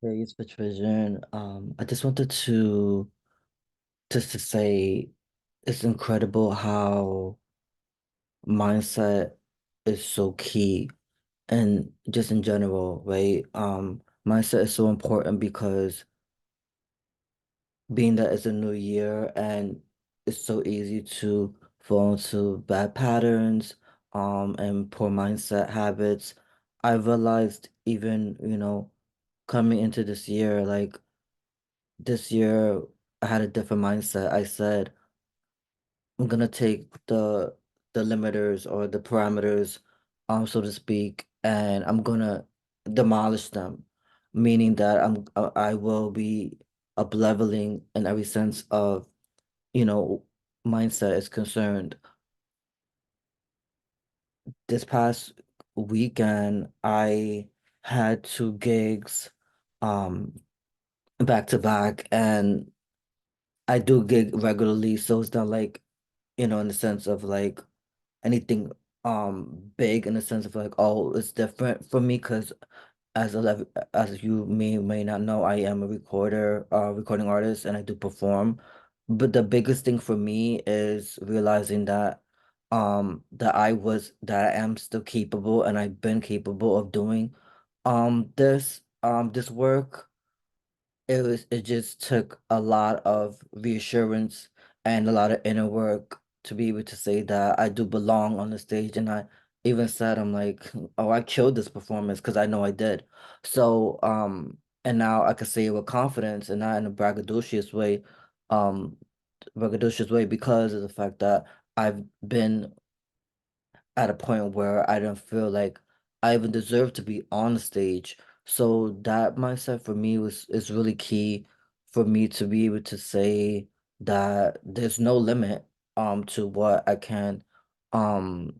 Great Switch Vision. I just wanted to say it's incredible how mindset is so key and just in general, right? Mindset is so important because being that it's a new year and it's so easy to fall into bad patterns, and poor mindset habits. I realized even, coming into this year, like this year I had a different mindset. I said I'm gonna take the limiters or the parameters, so to speak, and I'm gonna demolish them, meaning that I will be up leveling in every sense of, you know, mindset is concerned. This past weekend, I had two gigs, um, back to back, and I do gig regularly, so it's not like, in the sense of like anything big in the sense of like, oh, it's different for me because as you may not know, I am a recording artist, and I do perform. But the biggest thing for me is realizing that I am still capable, and I've been capable of doing this work. It just took a lot of reassurance and a lot of inner work to be able to say that I do belong on the stage. And I even said, I'm like, oh, I killed this performance because I know I did. So and now I can say it with confidence and not in a um braggadocious way, because of the fact that I've been at a point where I don't feel like I even deserve to be on the stage. So that mindset for me was is really key for me to be able to say that there's no limit to what I can um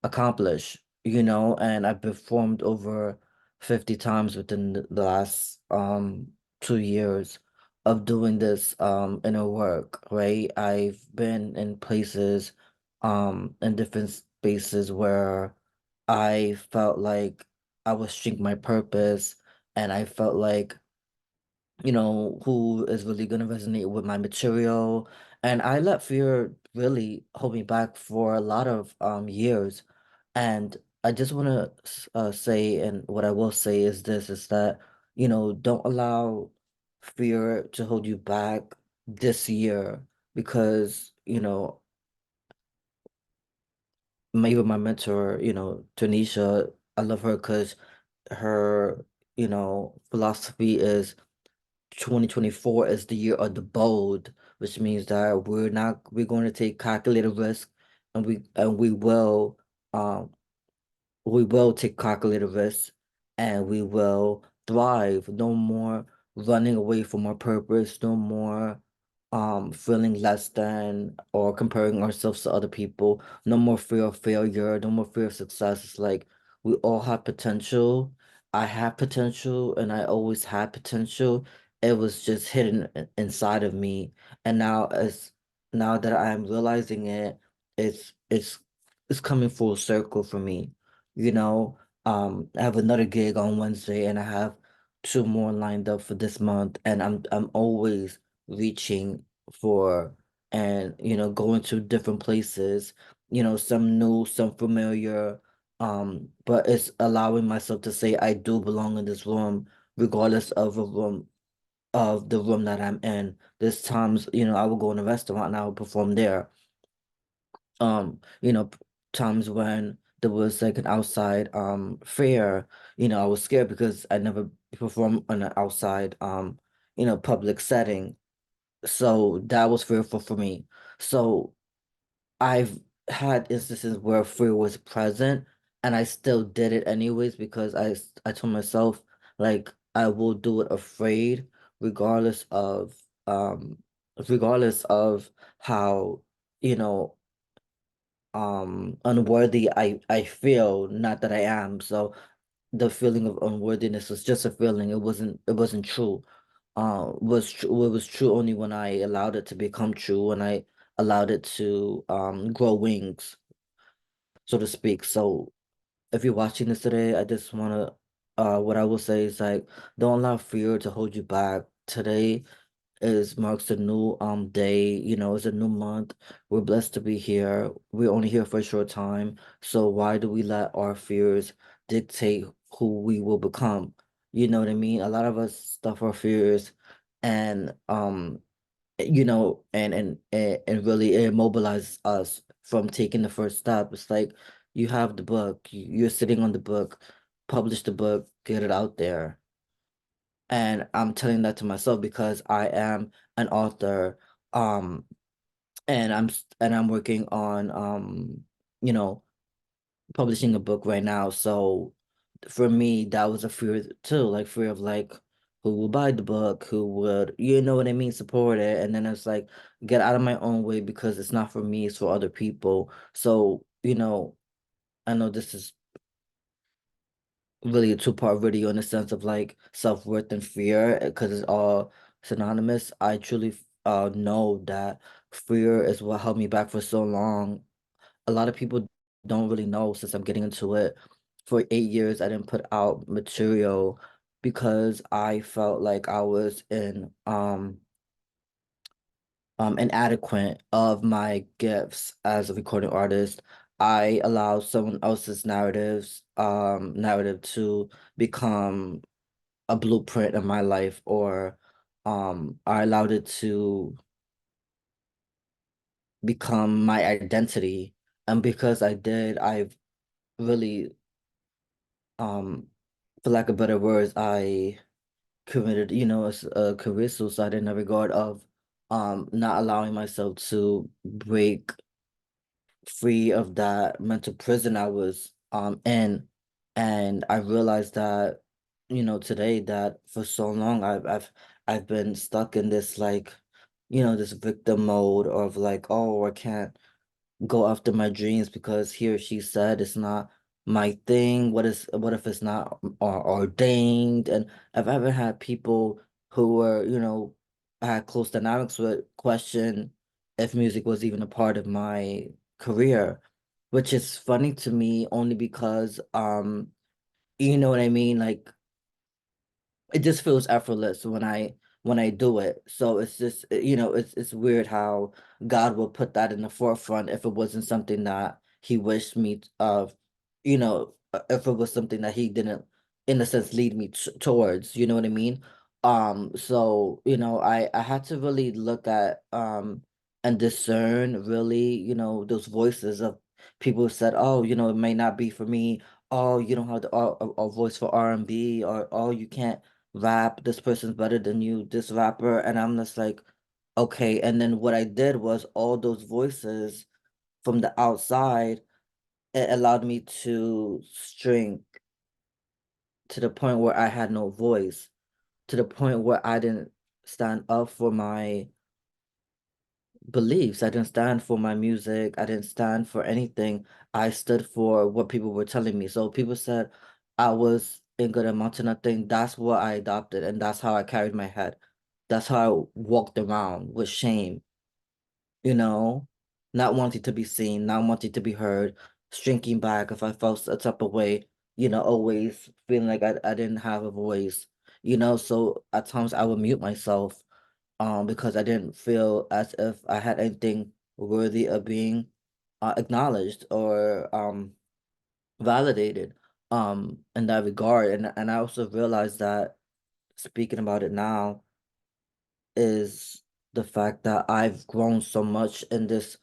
accomplish, and I've performed over 50 times within the last 2 years of doing this inner work, right? I've been in places in different spaces where I felt like I was streaking my purpose, and I felt like, who is really going to resonate with my material. And I let fear really hold me back for a lot of years. And I just want to say, and what I will say is this, is that, don't allow fear to hold you back this year, because, even my mentor, Tanisha, I love her because her, philosophy is 2024 is the year of the bold, which means that we're going to take calculated risk, and um we will take calculated risks, and we will thrive. No more running away from our purpose, no more feeling less than or comparing ourselves to other people, no more fear of failure, no more fear of success. It's like we all have potential. I have potential, and I always had potential. It was just hidden inside of me. And now that I'm realizing it, it's it's it's coming full circle for me. I have another gig on Wednesday, and I have two more lined up for this month, and I'm always reaching for, and going to different places, some new, some familiar, but it's allowing myself to say I do belong in this room, regardless of the room that I'm in. There's times, I will go in a restaurant and I will perform there. um you know p- Times when there was like an outside fair, I was scared because I never performed on an outside public setting, so that was fearful for me. So I've had instances where fear was present, and I still did it anyways, because I told myself, like, I will do it afraid, regardless of um regardless of how, you know unworthy I feel, not that I am. So the feeling of unworthiness was just a feeling. It wasn't true. It was true only when I allowed it to become true, when I allowed it to grow wings, so to speak. So if you're watching this today, I just want to what I will say is like, don't allow fear to hold you back. Today is marks a new day, it's a new month. We're blessed to be here. We're only here for a short time. So why do we let our fears dictate who we will become? You know what I mean? A lot of us stuff our fears and and really it immobilizes us from taking the first step. It's like you have the book, you're sitting on the book, publish the book, get it out there. And I'm telling that to myself because I am an author, um, and I'm working on you know, publishing a book right now. So for me, that was a fear too, like fear of like who will buy the book, who would, you know what I mean, support it. And then it's like get out of my own way because it's not for me, it's for other people. So, I know this is really a two-part video in the sense of like self-worth and fear because it's all synonymous. I truly know that fear is what held me back for so long. A lot of people don't really know since I'm getting into it. For 8 years, I didn't put out material because I felt like I was inadequate of my gifts as a recording artist. I allowed someone else's narrative to become a blueprint in my life, or I allowed it to become my identity. And because I did, I've really for lack of better words, I committed, a career suicide in the regard of not allowing myself to break free of that mental prison I was in. And I realized that, today that for so long I've been stuck in this like, this victim mode of like, oh, I can't go after my dreams because he or she said it's not my thing. What if it's not ordained? And I've ever had people who were, I had close dynamics with question if music was even a part of my career, which is funny to me only because you know what I mean? Like it just feels effortless when I do it. So it's just it's weird how God will put that in the forefront if it wasn't something that he wished me if it was something that he didn't in a sense lead me towards, you know what I mean? So I had to really look at and discern really, those voices of people who said, oh, it may not be for me. Oh, you don't have a voice for R&B, or oh, you can't rap, this person's better than you, this rapper, and I'm just like, okay. And then what I did was all those voices from the outside, it allowed me to shrink to the point where I had no voice, to the point where I didn't stand up for my beliefs. I didn't stand for my music. I didn't stand for anything. I stood for what people were telling me. So people said I was in good amount to nothing. That's what I adopted, and that's how I carried my head. That's how I walked around with shame, you know, not wanting to be seen, not wanting to be heard, shrinking back if I felt a type of way, always feeling like I didn't have a voice, so at times I would mute myself because I didn't feel as if I had anything worthy of being acknowledged or validated in that regard. And I also realized that speaking about it now is the fact that I've grown so much in this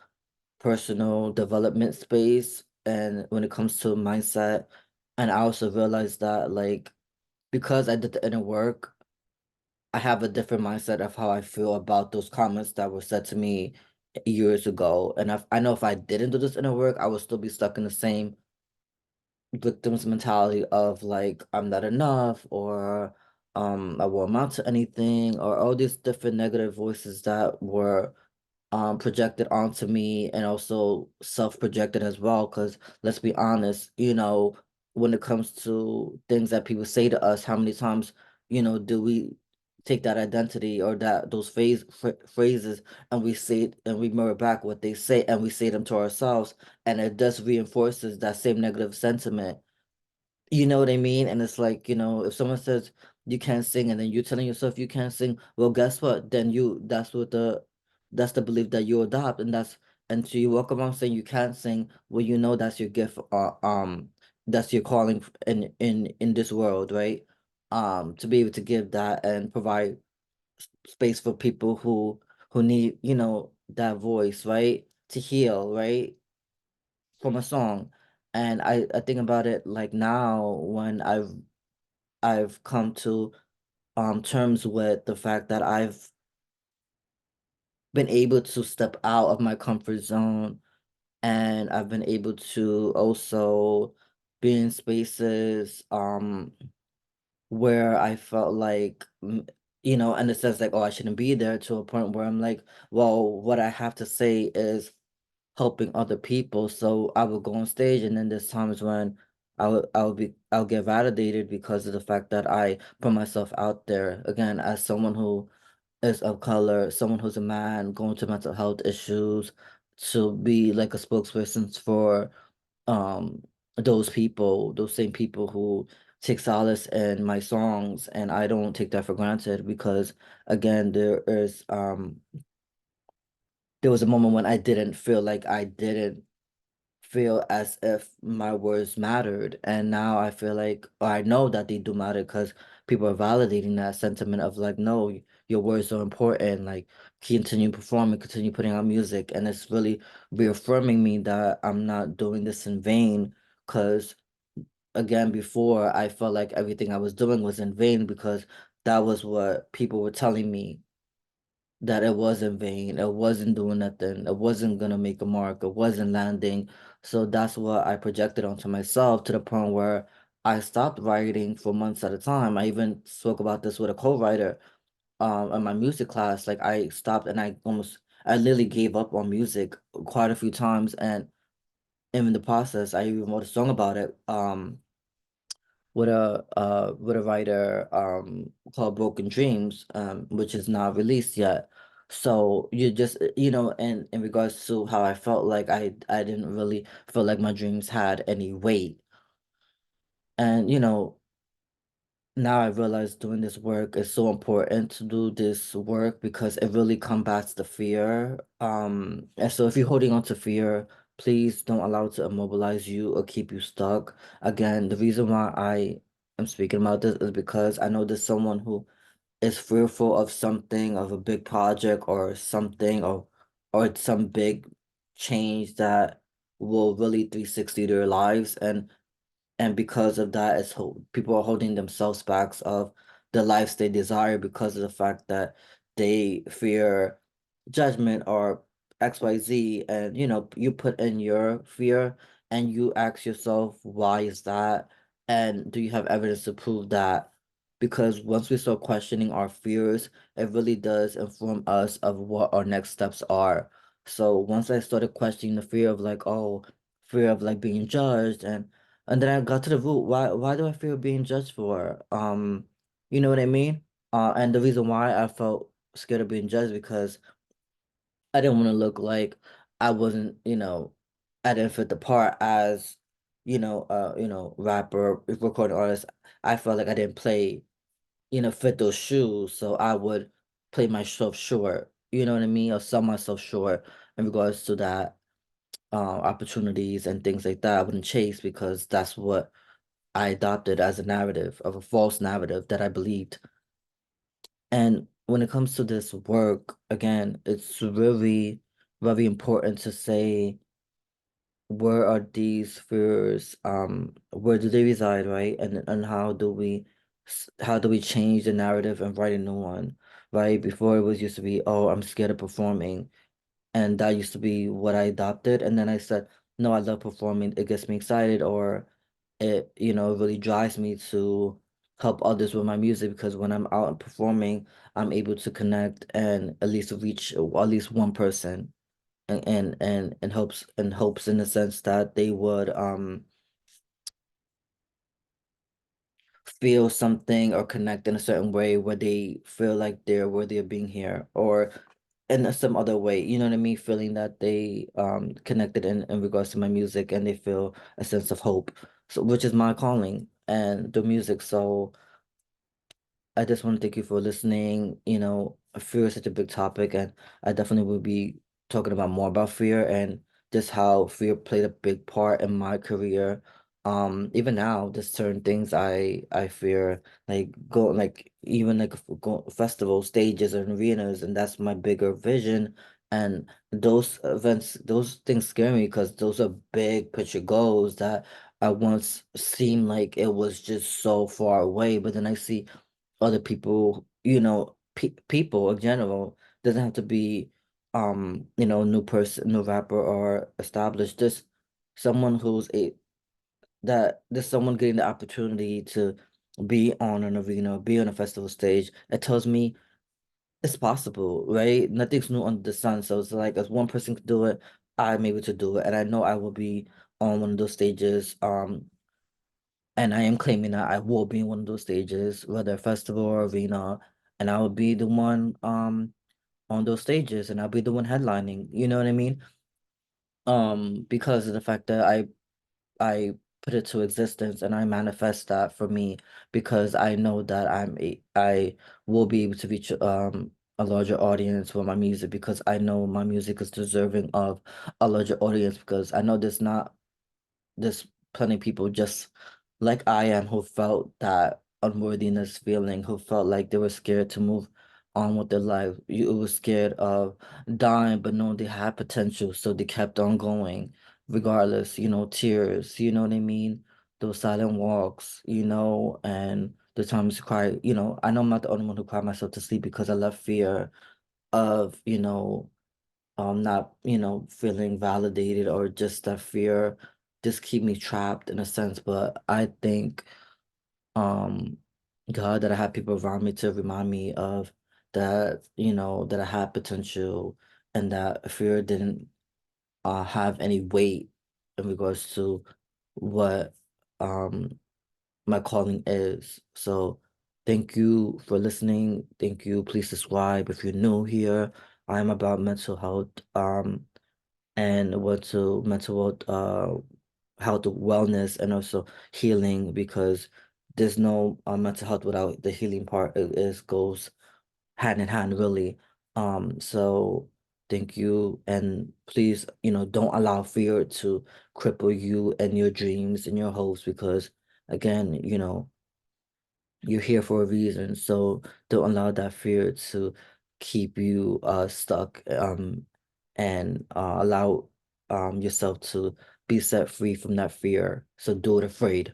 personal development space and when it comes to mindset. And I also realized that like because I did the inner work, I have a different mindset of how I feel about those comments that were said to me years ago. And I know if I didn't do this inner work, I would still be stuck in the same victim's mentality of like I'm not enough, or I won't amount to anything, or all these different negative voices that were projected onto me, and also self-projected as well, because let's be honest, when it comes to things that people say to us, how many times do we take that identity or that those phrases, and we say it and we mirror back what they say, and we say them to ourselves, and it just reinforces that same negative sentiment. You know what I mean? And it's like, if someone says you can't sing and then you're telling yourself you can't sing, well, guess what? Then that's the belief that you adopt, and so you walk around saying you can't sing, well, that's your gift, that's your calling in this world, right? To be able to give that and provide space for people who need, that voice, right? To heal, right? From a song. And I think about it like now when I've come to terms with the fact that I've been able to step out of my comfort zone, and I've been able to also be in spaces where I felt like in the sense like, oh, I shouldn't be there, to a point where I'm like, well, what I have to say is helping other people. So I would go on stage, and then there's times when I'll get validated because of the fact that I put myself out there again as someone who is of color, someone who's a man going through mental health issues, to be like a spokesperson for um those people, those same people who take solace in my songs, and I don't take that for granted because again there was a moment when I didn't feel like I didn't feel as if my words mattered. And now I feel like, or I know that they do matter because people are validating that sentiment of like, no, your words are important. Like, continue performing, continue putting out music. And it's really reaffirming me that I'm not doing this in vain. Because again, before I felt like everything I was doing was in vain because that was what people were telling me, that it was in vain. It wasn't doing nothing. It wasn't gonna make a mark. It wasn't landing. So that's what I projected onto myself, to the point where I stopped writing for months at a time. I even spoke about this with a co-writer in my music class. Like, I stopped, and I literally gave up on music quite a few times, and in the process I even wrote a song about it. With a writer called Broken Dreams, which is not released yet. So you just in regards to how I felt like I didn't really feel like my dreams had any weight. And now I realize doing this work is so important, to do this work, because it really combats the fear. And so if you're holding on to fear, please don't allow it to immobilize you or keep you stuck. Again, the reason why I am speaking about this is because I know there's someone who is fearful of something, of a big project or something, or some big change that will really 360 their lives. And because of that, people are holding themselves back of the lives they desire, because of the fact that they fear judgment or XYZ. And you put in your fear, and you ask yourself, why is that? And do you have evidence to prove that? Because once we start questioning our fears, it really does inform us of what our next steps are. So once I started questioning the fear of like, oh, fear of like being judged, and then I got to the root. Why do I fear being judged for? You know what I mean? And the reason why I felt scared of being judged, because I didn't want to look like I wasn't, I didn't fit the part as, rapper, recording artist. I felt like I didn't fit those shoes, so I would play myself short. You know what I mean? Or sell myself short in regards to that, opportunities and things like that. I wouldn't chase, because that's what I adopted as a narrative, of a false narrative that I believed. And when it comes to this work, again, it's really very important to say, where are these fears, where do they reside, right? And how do we change the narrative and write a new one, right? Before it was used to be, oh, I'm scared of performing. And that used to be what I adopted. And then I said, no, I love performing. It gets me excited, or it really drives me to help others with my music, because when I'm out and performing, I'm able to connect and at least reach at least one person, and hopes in the sense that they would feel something or connect in a certain way, where they feel like they're worthy of being here, or in some other way, you know what I mean? Feeling that they connected in regards to my music, and they feel a sense of hope. So which is my calling. and the music. So I just want to thank you for listening. Fear is such a big topic, and I definitely will be talking about more about fear and just how fear played a big part in my career. Even now, there's certain things I fear, like even like go festival stages and arenas, and that's my bigger vision. And those events, those things scare me because those are big picture goals that I once seemed like it was just so far away, but then I see other people, people in general doesn't have to be new person, new rapper or established. Just someone who's a that there's someone getting the opportunity to be on an arena, be on a festival stage. It tells me it's possible, right? Nothing's new under the sun. So it's like as one person could do it, I'm able to do it. And I know I will be on one of those stages. And I am claiming that I will be in one of those stages, whether festival or arena, and I will be the one on those stages, and I'll be the one headlining. You know what I mean? Because of the fact that I put it to existence and I manifest that for me because I know that I will be able to reach a larger audience with my music because I know my music is deserving of a larger audience because I know there's plenty of people just like I am who felt that unworthiness feeling, who felt like they were scared to move on with their life. You were scared of dying, but knowing they had potential, so they kept on going, regardless, tears, you know what I mean? Those silent walks, and the times to cry, I know I'm not the only one who cried myself to sleep because I left fear of, not, feeling validated or just that fear just keep me trapped in a sense. But I think um God that I have people around me to remind me of that, that I had potential and that fear didn't have any weight in regards to what um my calling is. So thank you for listening. Thank you. Please subscribe if you're new here. I'm about mental health. And what to mental health wellness and also healing because there's no mental health without the healing part. It is goes hand in hand really. So thank you and please, don't allow fear to cripple you and your dreams and your hopes because again, you're here for a reason, so don't allow that fear to keep you stuck and allow yourself to be set free from that fear. So do it afraid.